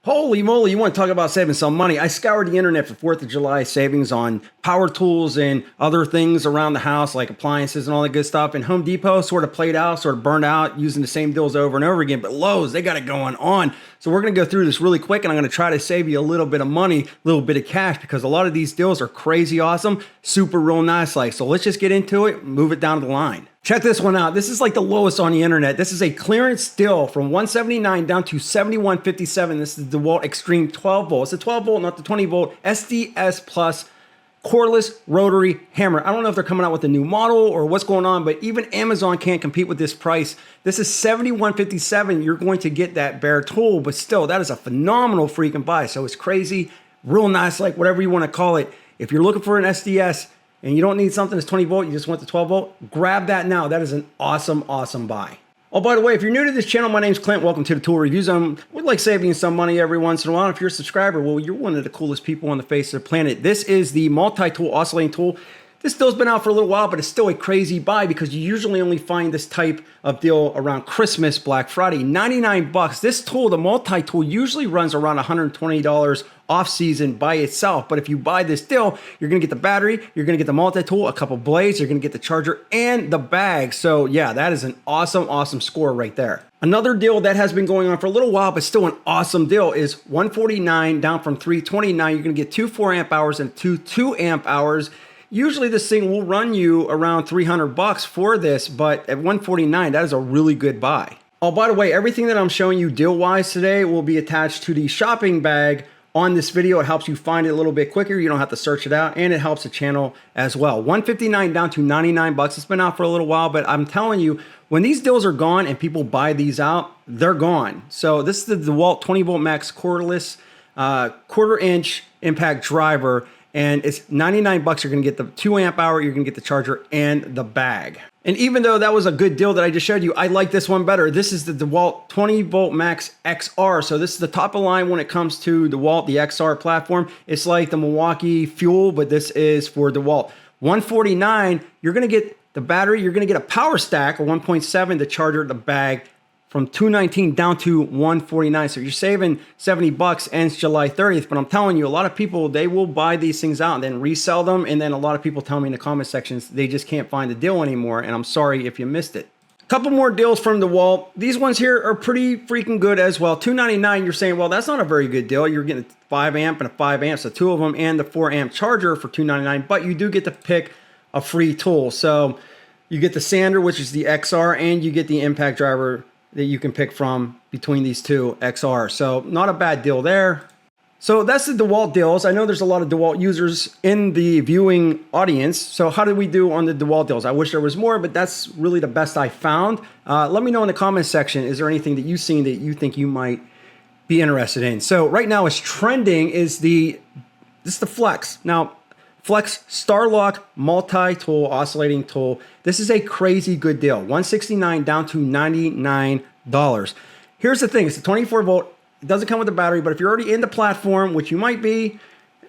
Holy moly, you want to talk about saving some money. I scoured the internet for 4th of July savings on power tools and other things around the house like appliances and all that good stuff. And Home Depot sort of played out, sort of burned out using the same deals over and over again. But Lowe's, they got it going on. So we're going to go through this really quick and I'm going to try to save you a little bit of money, a little bit of cash, because a lot of these deals are crazy awesome, super real nice like. So let's just get into it, move it down the line. Check this one out. This is like the lowest on the internet. This is a clearance deal from $179 down to $71.57. This is the Dewalt Extreme 12 volt. It's a 12 volt, not the 20 volt SDS Plus cordless rotary hammer. I don't know if they're coming out with a new model or what's going on, but even Amazon can't compete with this price. This is $71.57. You're going to get that bare tool, but still, that is a phenomenal freaking buy. So it's crazy, real nice, like whatever you want to call it. If you're looking for an SDS, and you don't need something that's 20 volt, you just want the 12 volt, grab that now. That is an awesome, awesome buy. Oh, by the way, if you're new to this channel, my name's Clint. Welcome to the Tool Review Zone. We like saving you some money every once in a while. If you're a subscriber, well, you're one of the coolest people on the face of the planet. This is the multi-tool oscillating tool. This deal's been out for a little while, but it's still a crazy buy because you usually only find this type of deal around Christmas, Black Friday. 99 bucks. This tool, the multi-tool, usually runs around $120 off season by itself. But if you buy this deal, you're going to get the battery, you're going to get the multi-tool, a couple blades, you're going to get the charger and the bag. So yeah, that is an awesome, awesome score right there. Another deal that has been going on for a little while, but still an awesome deal is $149 down from $329. You're going to get two 4 amp hours and two 2 amp hours. Usually this thing will run you around 300 bucks for this, but at $149, that is a really good buy. Oh, by the way, everything that I'm showing you deal-wise today will be attached to the shopping bag on this video. It helps you find it a little bit quicker. You don't have to search it out, and it helps the channel as well. $159 down to 99 bucks. It's been out for a little while, but I'm telling you, when these deals are gone and people buy these out, they're gone. So this is the Dewalt 20 volt max cordless 1/4 inch impact driver. And it's 99 bucks. You're going to get the 2 amp hour, you're going to get the charger and the bag. And even though that was a good deal that I just showed you, I like this one better. This is the Dewalt 20 volt max XR. So this is the top of the line when it comes to Dewalt, the XR platform. It's like the Milwaukee Fuel, but this is for Dewalt. $149, you're going to get the battery, you're going to get a power stack, a 1.7, the charger, the bag, from $219 down to $149. So you're saving 70 bucks, ends July 30th. But I'm telling you, a lot of people, they will buy these things out and then resell them. And then a lot of people tell me in the comment sections, they just can't find the deal anymore. And I'm sorry if you missed it. A couple more deals from Dewalt. These ones here are pretty freaking good as well. $299, you're saying, well, that's not a very good deal. You're getting a 5 amp and a 5 amp, so two of them, and the 4 amp charger for $299. But you do get to pick a free tool. So you get the sander, which is the XR, and you get the impact driver that you can pick from between these two XR. So not a bad deal there. So that's the Dewalt deals. I know there's a lot of Dewalt users in the viewing audience. So how did we do on the Dewalt deals? I wish there was more, but that's really the best I found. Let me know in the comment section, is there anything that you've seen that you think you might be interested in? So right now it's trending is this is the Flex. Now, Flex Starlock multi-tool oscillating tool. This is a crazy good deal. $169 down to $99. Here's the thing, it's a 24 volt. It doesn't come with a battery, but if you're already in the platform, which you might be,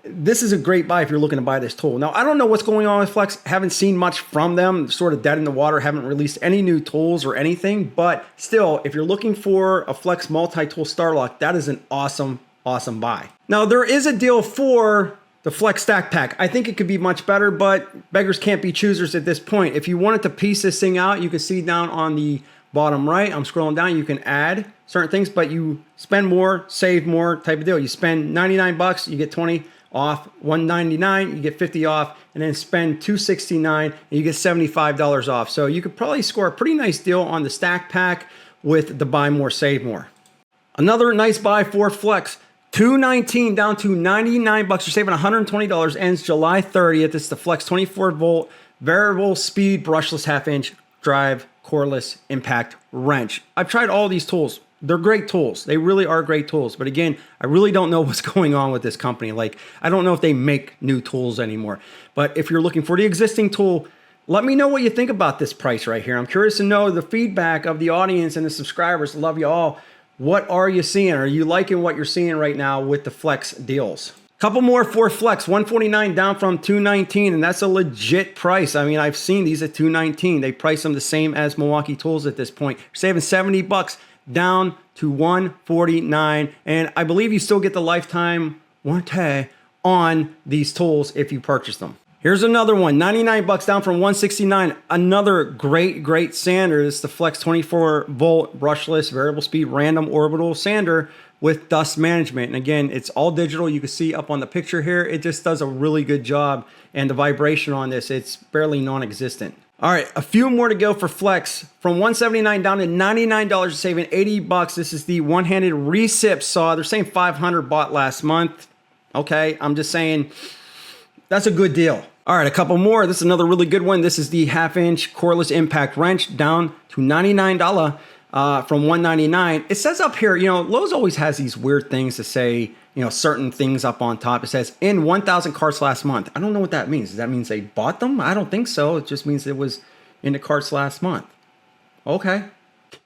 this is a great buy if you're looking to buy this tool. Now, I don't know what's going on with Flex. Haven't seen much from them. They're sort of dead in the water. Haven't released any new tools or anything, but still, if you're looking for a Flex multi-tool Starlock, that is an awesome, awesome buy. Now, there is a deal for the Flex Stack Pack. I think it could be much better, but beggars can't be choosers at this point. If you wanted to piece this thing out, you can see down on the bottom right, I'm scrolling down, you can add certain things, but you spend more, save more type of deal. You spend 99 bucks, you get 20 off, 199, you get 50 off, and then spend 269 and you get $75 off. So you could probably score a pretty nice deal on the Stack Pack with the buy more, save more. Another nice buy for Flex. $219 down to 99 bucks. You're saving $120. Ends July 30th. It's the Flex 24 volt variable speed brushless 1/2 inch drive cordless impact wrench. I've tried all these tools. They're great tools. They really are great tools. But again, I really don't know what's going on with this company. Like, I don't know if they make new tools anymore. But if you're looking for the existing tool, let me know what you think about this price right here. I'm curious to know the feedback of the audience and the subscribers. Love you all. What are you seeing? Are you liking what you're seeing right now with the Flex deals? Couple more for Flex, $149 down from $219, and that's a legit price. I mean, I've seen these at $219. They price them the same as Milwaukee tools at this point. You're saving 70 bucks. down to $149. And I believe you still get the lifetime warranty on these tools if you purchase them. Here's another one, 99 bucks down from 169. Another great sander. This is the Flex 24 volt brushless variable speed random orbital sander with dust management. And again, it's all digital. You can see up on the picture here, it just does a really good job. And the vibration on this, it's barely non-existent. All right, a few more to go for Flex. From $179 down to $99, saving 80 bucks. This is the one-handed recip saw. They're saying 500 bought last month. Okay, I'm just saying that's a good deal. All right, a couple more. This is another really good one. This is the 1/2-inch cordless impact wrench down to $99 from $199. It says up here, you know, Lowe's always has these weird things to say, you know, certain things up on top. It says in 1,000 carts last month. I don't know what that means. Does that mean they bought them? I don't think so. It just means it was in the carts last month. Okay.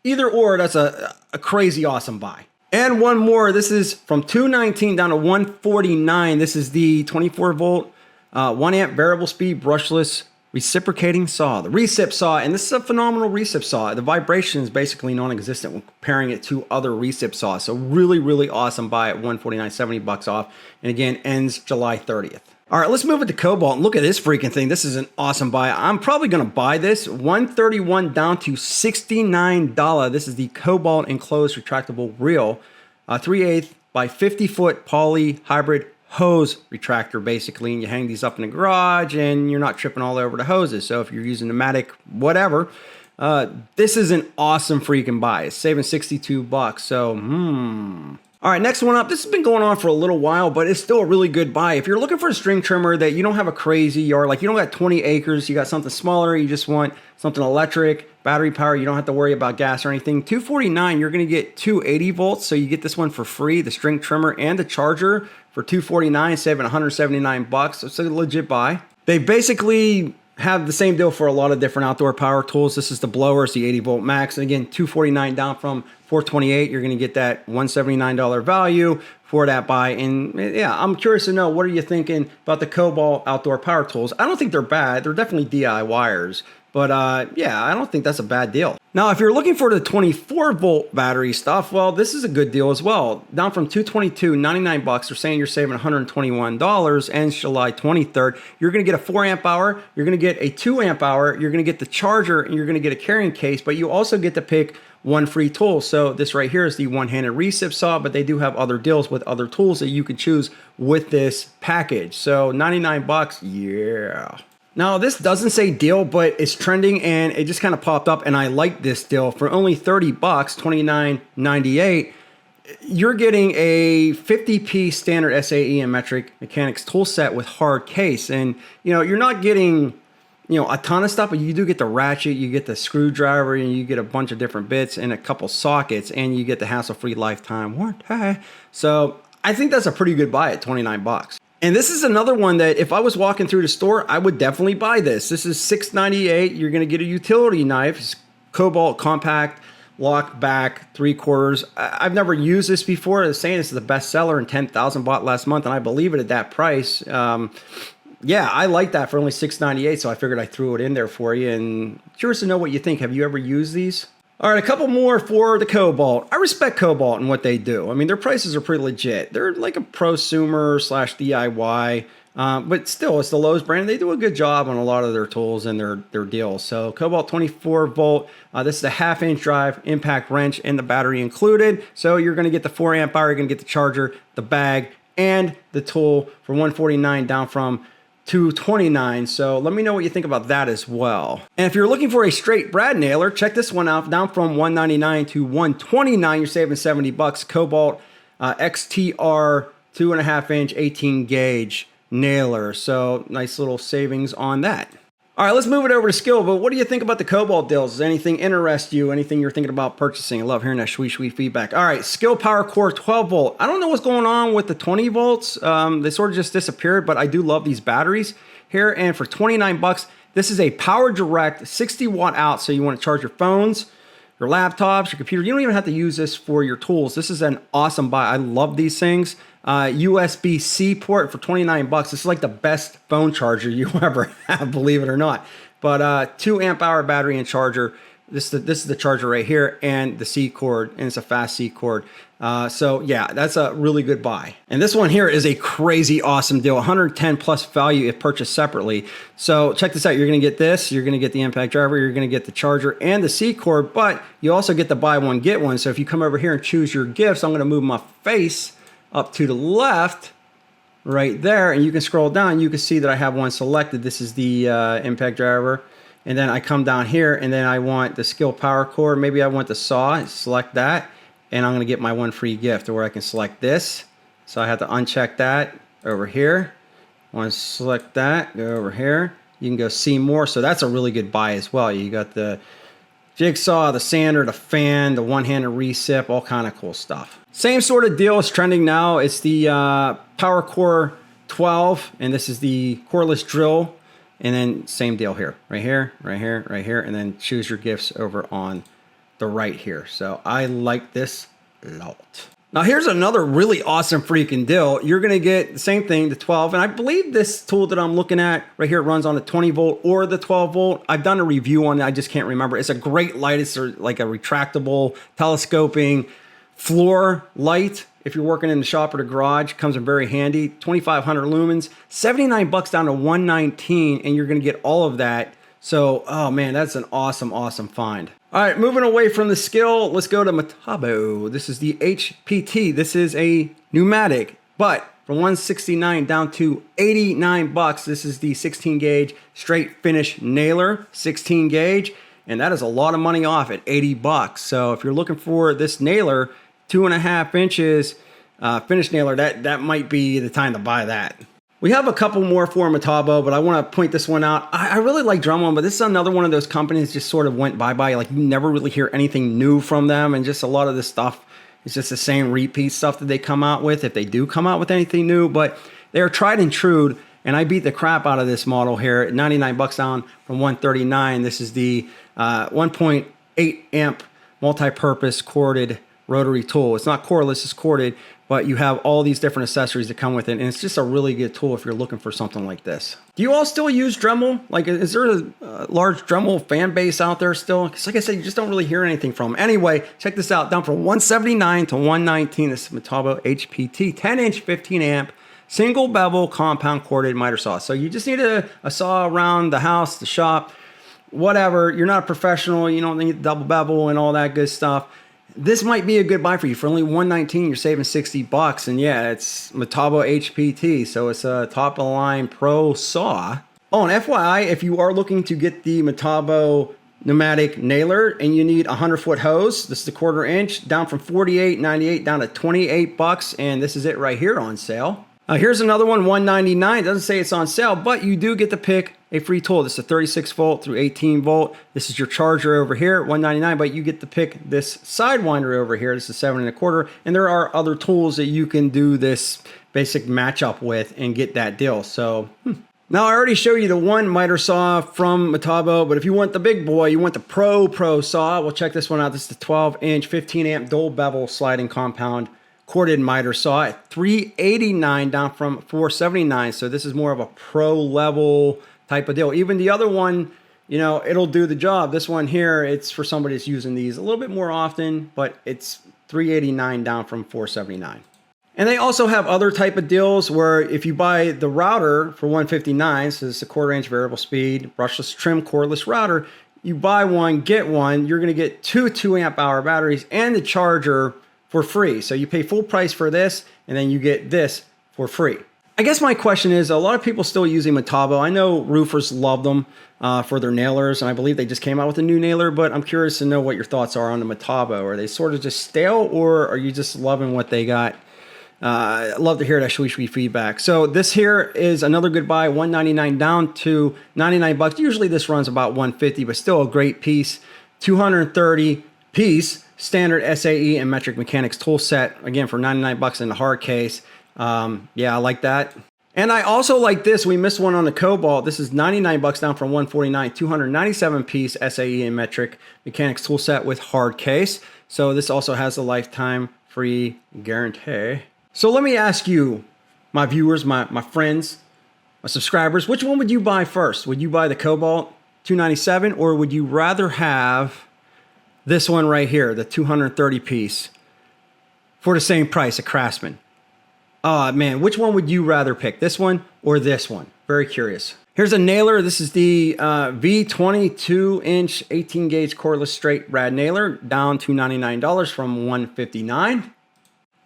Either or, that's a crazy awesome buy. And one more. This is from $219 down to $149. This is the 24 volt 1 amp variable speed brushless reciprocating saw, the recip saw. And this is a phenomenal recip saw. The vibration is basically non-existent when comparing it to other recip saws. So really awesome buy at $149, 70 bucks off. And again, ends July 30th. All right, let's move it to Kobalt and look at this freaking thing. This is an awesome buy. I'm probably going to buy this. $131 down to $69. This is the Kobalt enclosed retractable reel, 3/8 by 50 foot poly hybrid hose retractor, basically. And you hang these up in the garage and you're not tripping all over the hoses. So if you're using pneumatic, whatever, this is an awesome freaking buy. It's saving 62 bucks. So, All right, next one up. This has been going on for a little while, but it's still a really good buy. If you're looking for a string trimmer that you don't have a crazy yard, like you don't got 20 acres, you got something smaller, you just want something electric, battery power, you don't have to worry about gas or anything. $249, you're going to get 280 volts, so you get this one for free, the string trimmer and the charger for $249, saving 179 bucks. So it's a legit buy. They basically have the same deal for a lot of different outdoor power tools. This is the blower, it's the 80 volt max. And again, $249 down from $428. You're going to get that $179 value for that buy. And yeah, I'm curious to know, what are you thinking about the Kobalt outdoor power tools? I don't think they're bad. They're definitely DIYers. But yeah, I don't think that's a bad deal. Now, if you're looking for the 24 volt battery stuff, well, this is a good deal as well. Down from $222, 99 bucks. They're saying you're saving $121. Ends July 23rd. You're going to get a 4 amp hour. You're going to get a 2 amp hour. You're going to get the charger, and you're going to get a carrying case. But you also get to pick one free tool. So this right here is the one-handed recip saw, but they do have other deals with other tools that you could choose with this package. So 99 bucks, yeah. Now, this doesn't say deal, but it's trending and it just kind of popped up, and I like this deal. For only 30 bucks, $29.98, you're getting a 50-piece standard SAE and metric mechanics tool set with hard case. And, you know, you're not getting, you know, a ton of stuff, but you do get the ratchet, you get the screwdriver, and you get a bunch of different bits and a couple sockets, and you get the hassle-free lifetime warranty. So I think that's a pretty good buy at 29 bucks. And this is another one that if I was walking through the store, I would definitely buy this. This is $6.98. You're going to get a utility knife. It's Kobalt compact, lock back, 3/4. I've never used this before. They're saying this is the best seller and 10,000 bought last month, and I believe it at that price. Yeah, I like that for only $6.98, so I figured I threw it in there for you. And curious to know what you think. Have you ever used these? All right, a couple more for the Kobalt. I respect Kobalt and what they do. I mean, their prices are pretty legit. They're like a prosumer / DIY, but still, it's the Lowe's brand. They do a good job on a lot of their tools and their deals. So Kobalt 24 volt. This is a 1/2-inch drive, impact wrench, and the battery included. So you're going to get the 4 amp hour. You're going to get the charger, the bag, and the tool for $149 down from $229. So let me know what you think about that as well. And if you're looking for a straight brad nailer, check this one out. Down from $199 to $129, you're saving 70 bucks. Kobalt XTR 2.5-inch 18 gauge nailer. So nice little savings on that. All right, let's move it over to skill. But what do you think about the Kobalt deals? Does anything interest you? Anything you're thinking about purchasing? I love hearing that sweet feedback. All right, Skill Power Core 12 volt. I don't know what's going on with the 20 volts. They sort of just disappeared, but I do love these batteries here. And for 29 bucks, this is a Power Direct 60 watt out. So you want to charge your phones, your laptops, your computer. You don't even have to use this for your tools. This is an awesome buy. I love these things. USB-C port for 29 bucks. This is like the best phone charger you ever have, believe it or not. But 2 amp hour battery and charger. This is the charger right here, and the C cord, and it's a fast C cord. So yeah, that's a really good buy. And this one here is a crazy awesome deal. 110 plus value if purchased separately. So check this out. You're going to get this. You're going to get the impact driver. You're going to get the charger and the C cord, but you also get the buy one get one. So if you come over here and choose your gifts, I'm going to move my face up to the left right there, and you can scroll down. You can see that I have one selected. This is the impact driver. And then I come down here, and then I want the skill power cord. Maybe I want the saw. Select that, and I'm going to get my one free gift, where I can select this. So I have to uncheck that over here. I want to select that, go over here. You can go see more. So that's a really good buy as well. You got the jigsaw, the sander, the fan, the one-handed recip, all kind of cool stuff. Same sort of deal is trending now. It's the Power Core 12, and this is the cordless drill. And then same deal here, right here, right here, right here, and then choose your gifts over on the right here. So I like this a lot. Now here's another really awesome freaking deal. You're gonna get the same thing, the 12, and I believe this tool that I'm looking at right here runs on the 20 volt or the 12 volt. I've done a review on it, I just can't remember. It's a great light. It's like a retractable, telescoping floor light. If you're working in the shop or the garage, comes in very handy. 2,500 lumens, 79 bucks down to 119, and you're gonna get all of that. So, oh man, that's an awesome, awesome find. All right, moving away from the skill, let's go to Metabo. This is the HPT. This is a pneumatic, but from 169 down to 89 bucks. This is the 16 gauge straight finish nailer, 16 gauge, and that is a lot of money off at 80 bucks. So if you're looking for this nailer, 2.5 inches finish nailer, that might be the time to buy that. We have a couple more for Metabo, but I want to point this one out. I really like Dremel, but this is another one of those companies just sort of went bye-bye. Like, you never really hear anything new from them, and just a lot of this stuff is just the same repeat stuff that they come out with, if they do come out with anything new. But they're tried and true, and I beat the crap out of this model here at 99 bucks down from 139. This is the 1.8 amp multi-purpose corded rotary tool. It's not cordless, it's corded, but you have all these different accessories that come with it, and it's just a really good tool if you're looking for something like this. Do you all still use Dremel? Like, is there a large Dremel fan base out there still? Because like I said, you just don't really hear anything from them. Anyway, check this out. Down from 179 to 119, this is Metabo HPT, 10-inch, 15 amp, single bevel, compound corded miter saw. So you just need a saw around the house, the shop, whatever. You're not a professional, you don't need double bevel and all that good stuff. This might be a good buy for you. For only $119, you're saving 60 bucks. And yeah, it's Metabo HPT, so it's a top-of-the-line pro saw. Oh, and FYI, if you are looking to get the Metabo pneumatic nailer and you need a 100-foot hose, this is the 1/4 inch, down from $48.98 down to 28 bucks, and this is it right here on sale. Here's another one, $199. It doesn't say it's on sale, but you do get to pick a free tool. This is a 36 volt through 18 volt. This is your charger over here, $199, but you get to pick this sidewinder over here. This is 7 1/4, and there are other tools that you can do this basic matchup with and get that deal. So, Now I already showed you the one miter saw from Metabo, but if you want the big boy, you want the pro saw, well, check this one out. This is the 12-inch, 15 amp dual bevel sliding compound corded miter saw at $389 down from $479. So this is more of a pro level type of deal. Even the other one, you know, it'll do the job. This one here, it's for somebody that's using these a little bit more often, but it's $389 down from $479. And they also have other type of deals where if you buy the router for $159, so it's a 1/4 inch variable speed, brushless trim cordless router, you buy one, get one, you're gonna get two 2-amp hour batteries and the charger for free. So you pay full price for this, and then you get this for free. I guess my question is, a lot of people still using Metabo. I know roofers love them for their nailers, and I believe they just came out with a new nailer, but I'm curious to know what your thoughts are on the Metabo. Are they sort of just stale, or are you just loving what they got? I'd love to hear that sweet feedback. So this here is another good buy, $199 down to 99 bucks. Usually this runs about 150, but still a great piece. 230 piece standard SAE and metric mechanics tool set, again for 99 bucks in the hard case. Yeah, I like that. And I also like this. We missed one on the Kobalt. This is 99 bucks down from 149, 297 piece SAE and metric mechanics tool set with hard case. So this also has a lifetime free guarantee. So let me ask you, my viewers, my friends, my subscribers, which one would you buy first? Would you buy the Kobalt 297, or would you rather have this one right here, the 230 piece, for the same price at Craftsman. Oh man, which one would you rather pick? This one or this one? Very curious. Here's a nailer. This is the V22 inch 18 gauge cordless straight rad nailer, down to $99 from $159.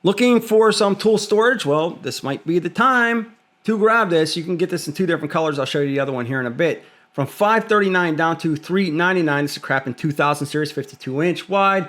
Looking for some tool storage? Well, this might be the time to grab this. You can get this in two different colors. I'll show you the other one here in a bit. From $539 down to $399. This is a Craftsman 2000 series, 52 inch wide,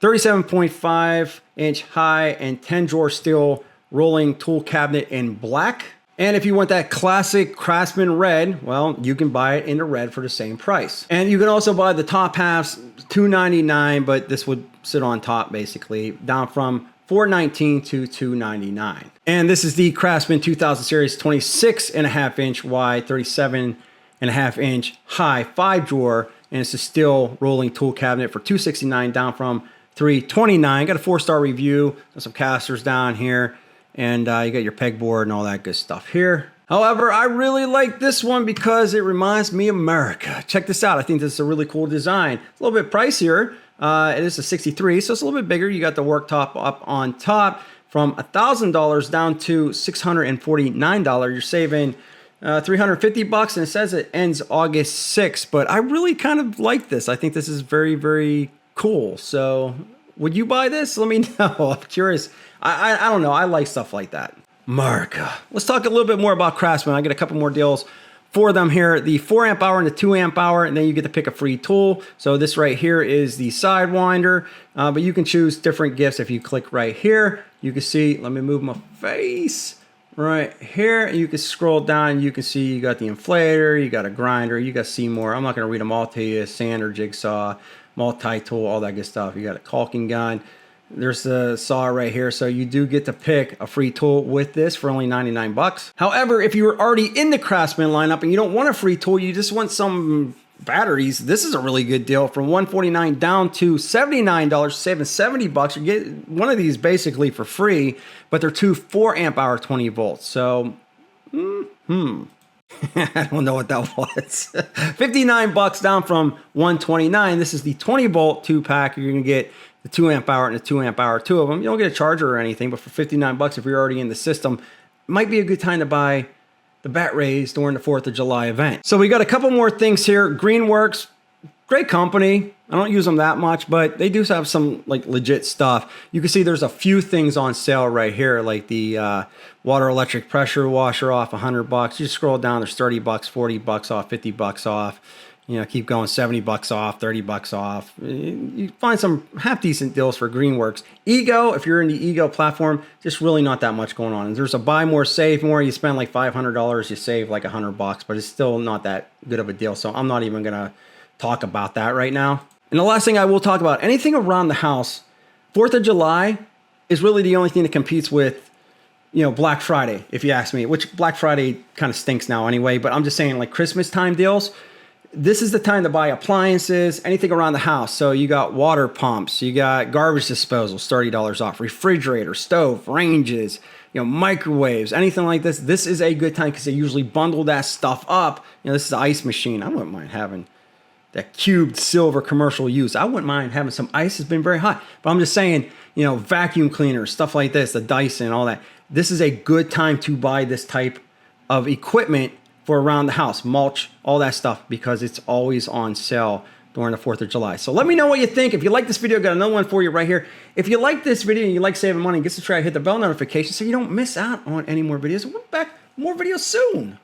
37.5 inch high, and 10 drawer steel rolling tool cabinet in black. And if you want that classic Craftsman red, well, you can buy it in the red for the same price. And you can also buy the top halves, $299, but this would sit on top basically, down from $419 to $299. And this is the Craftsman 2000 series, 26.5 inch wide, 37.5 inch high, 5 drawer, and it's a steel rolling tool cabinet for $269, down from $329. Got a 4-star review. Got some casters down here. And you got your pegboard and all that good stuff here. However, I really like this one because it reminds me of America. Check this out. I think this is a really cool design. It's a little bit pricier. It is a 63, so it's a little bit bigger. You got the worktop up on top, from $1,000 down to $649. You're saving $350, and it says it ends August 6th. But I really kind of like this. I think this is very, very cool. So would you buy this? Let me know. I'm curious. I don't know. I like stuff like that. America. Let's talk a little bit more about Craftsman. I get a couple more deals for them here. The 4 amp hour and the 2 amp hour, and then you get to pick a free tool. So this right here is the Sidewinder, but you can choose different gifts if you click right here. You can see, let me move my face right here. You can scroll down. You can see you got the inflator, you got a grinder, you got Seymour. I'm not going to read them all to you. Sander, jigsaw, multi-tool, all that good stuff. You got a caulking gun. There's the saw right here. So you do get to pick a free tool with this for only 99 bucks. However, if you were already in the Craftsman lineup and you don't want a free tool, you just want some batteries, this is a really good deal. From $149 down to $79, saving 70 bucks. You get one of these basically for free, but they're 2 4 amp hour 20 volts. So, I don't know what that was. 59 bucks down from 129. This is the 20 volt 2-pack. You're going to get the 2 amp hour and the 2 amp hour, 2 of them. You don't get a charger or anything, but for 59 bucks, if you're already in the system, it might be a good time to buy the bat rays during the 4th of July event. So we got a couple more things here. Greenworks, great company. I don't use them that much, but they do have some like legit stuff. You can see there's a few things on sale right here, like the water electric pressure washer off 100 bucks. You scroll down, there's 30 bucks, 40 bucks off, 50 bucks off. You know, keep going, 70 bucks off, 30 bucks off. You find some half decent deals for Greenworks. Ego, if you're in the Ego platform, just really not that much going on. There's a buy more, save more. You spend like $500, you save like 100 bucks, but it's still not that good of a deal. So I'm not even gonna talk about that right now. And the last thing I will talk about, anything around the house, 4th of July is really the only thing that competes with, you know, Black Friday, if you ask me, which Black Friday kind of stinks now anyway, but I'm just saying like Christmas time deals. This is the time to buy appliances, anything around the house. So you got water pumps, you got garbage disposals, $30 off, refrigerator, stove, ranges, you know, microwaves, anything like this. This is a good time because they usually bundle that stuff up. You know, this is an ice machine. I wouldn't mind having that cubed silver commercial use. I wouldn't mind having some ice. It's been very hot. But I'm just saying, you know, vacuum cleaners, stuff like this, the Dyson, all that. This is a good time to buy this type of equipment for around the house, mulch, all that stuff, because it's always on sale during the 4th of July. So let me know what you think. If you like this video, got another one for you right here. If you like this video and you like saving money, get subscribed, hit the bell notification so you don't miss out on any more videos. We'll be back more videos soon.